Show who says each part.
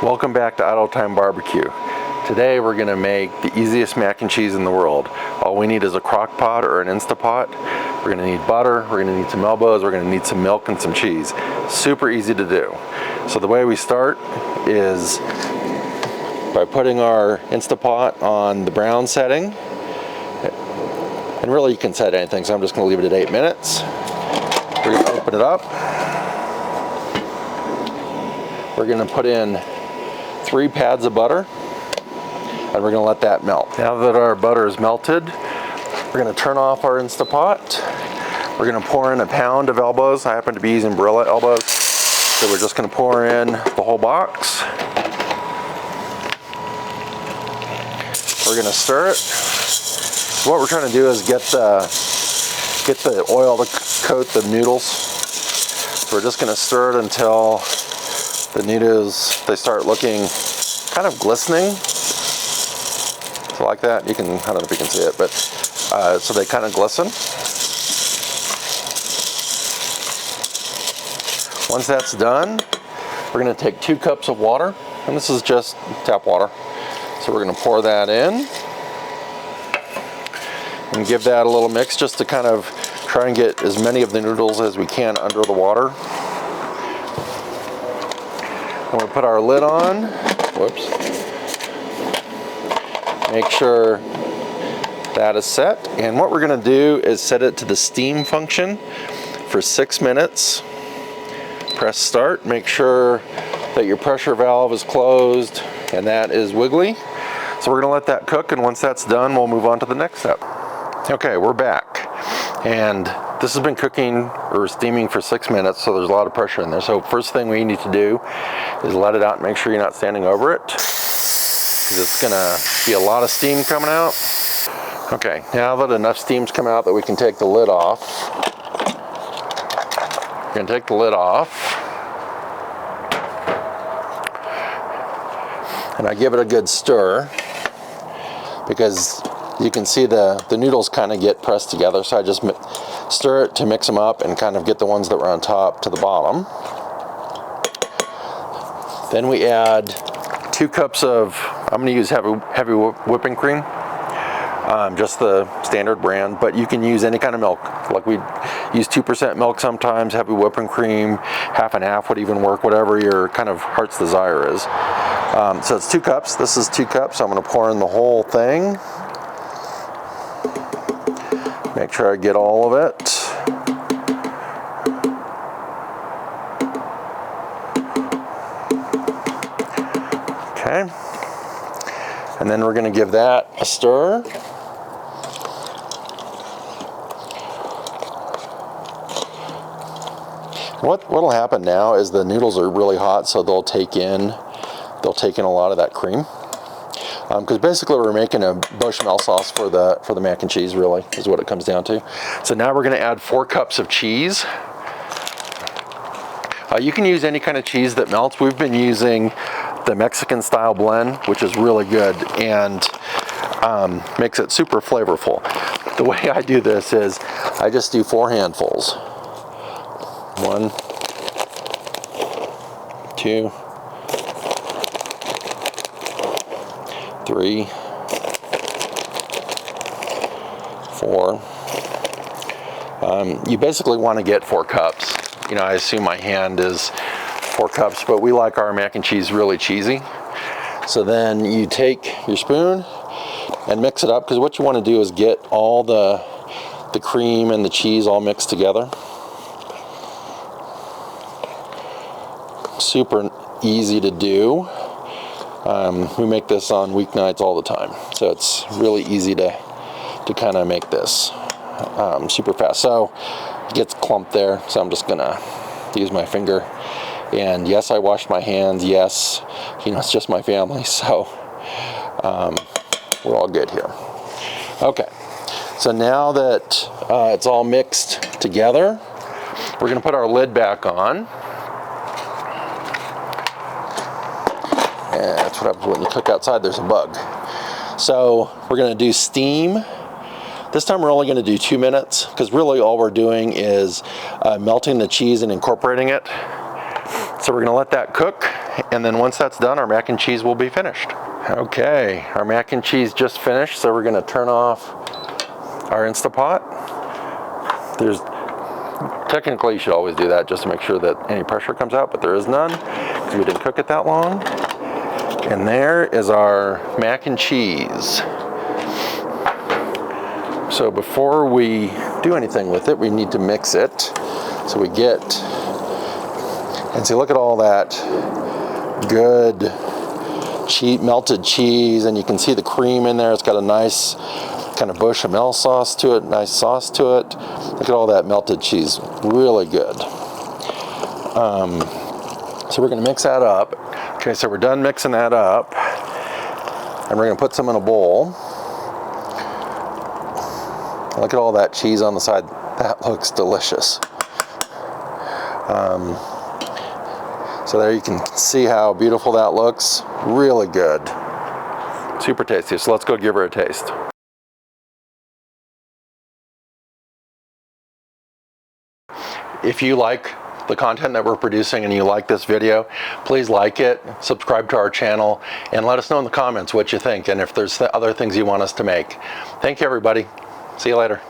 Speaker 1: Welcome back to Idle Time Barbecue. Today we're going to make the easiest mac and cheese in the world. All we need is a crock pot or an Instapot. We're going to need butter, we're going to need some elbows, we're going to need some milk and some cheese. Super easy to do. So the way we start is by putting our Instapot on the brown setting. And really you can set anything, so I'm just going to leave it at 8 minutes. We're going to open it up. We're going to put in 3 pads of butter, and we're going to let that melt. Now that our butter is melted, we're going to turn off our Instapot. We're going to pour in a pound of elbows. I happen to be using Barilla elbows, so we're just going to pour in the whole box. We're going to stir it. So what we're trying to do is get the oil to coat the noodles. So we're just going to stir it until the noodles, they start looking kind of glistening. So like that, you can, I don't know if you can see it, but so they kind of glisten. Once that's done, we're going to take 2 cups of water, and this is just tap water. So we're going to pour that in and give that a little mix just to kind of try and get as many of the noodles as we can under the water. And we'll put our lid on. Whoops. Make sure that is set. And what we're going to do is set it to the steam function for 6 minutes. Press start. Make sure that your pressure valve is closed and that is wiggly. So we're going to let that cook, and once that's done, we'll move on to the next step. Okay, we're back. And this has been cooking or steaming for 6 minutes, so there's a lot of pressure in there. So first thing we need to do is let it out and make sure you're not standing over it, because it's gonna be a lot of steam coming out. Okay, now that enough steam's come out that we can take the lid off, we're gonna take the lid off, and I give it a good stir, because you can see the noodles kind of get pressed together, so I just stir it to mix them up and kind of get the ones that were on top to the bottom. Then we add 2 cups of, I'm going to use heavy whipping cream, just the standard brand, but you can use any kind of milk. Like we use 2% milk sometimes, heavy whipping cream, half and half would even work, whatever your kind of heart's desire is. So it's 2 cups, this is 2 cups, so I'm going to pour in the whole thing. Make sure I get all of it. Okay. And then we're going to give that a stir. What'll happen now is the noodles are really hot, so they'll take in a lot of that cream. Because basically we're making a bechamel sauce for the mac and cheese, really, is what it comes down to. So now we're going to add 4 cups of cheese. You can use any kind of cheese that melts. We've been using the Mexican style blend, which is really good and makes it super flavorful. The way I do this is I just do 4 handfuls. 1, 2, 3, 4. You basically want to get 4 cups. You know, I assume my hand is 4 cups, but we like our mac and cheese really cheesy. So then you take your spoon and mix it up, because what you want to do is get all the cream and the cheese all mixed together. Super easy to do. We make this on weeknights all the time, so it's really easy to kind of make this super fast. So it gets clumped there, so I'm just gonna use my finger. And yes, I washed my hands. Yes, you know, it's just my family, so we're all good here. Okay, so now that it's all mixed together, we're gonna put our lid back on. And that's what happens when you cook outside, there's a bug. So we're going to do steam. This time we're only going to do 2 minutes, because really all we're doing is melting the cheese and incorporating it. So we're going to let that cook, And then once that's done, our mac and cheese will be finished. Okay, our mac and cheese just finished, so we're gonna turn off our Instapot. Technically you should always do that just to make sure that any pressure comes out, but there is none because we didn't cook it that long. And there is our mac and cheese. So before we do anything with it, we need to mix it. So we get, and see, look at all that good melted cheese, and you can see the cream in there. It's got a nice kind of bechamel sauce to it, nice sauce to it. Look at all that melted cheese, really good. So we're gonna mix that up. Okay, so we're done mixing that up, and we're gonna put some in a bowl. Look at all that cheese on the side. That looks delicious. So there you can see how beautiful that looks. Really good. Super tasty. So let's go give her a taste. If you like the content that we're producing and you like this video, please like it, subscribe to our channel, and let us know in the comments what you think and if there's other things you want us to make. Thank you, everybody. See you later.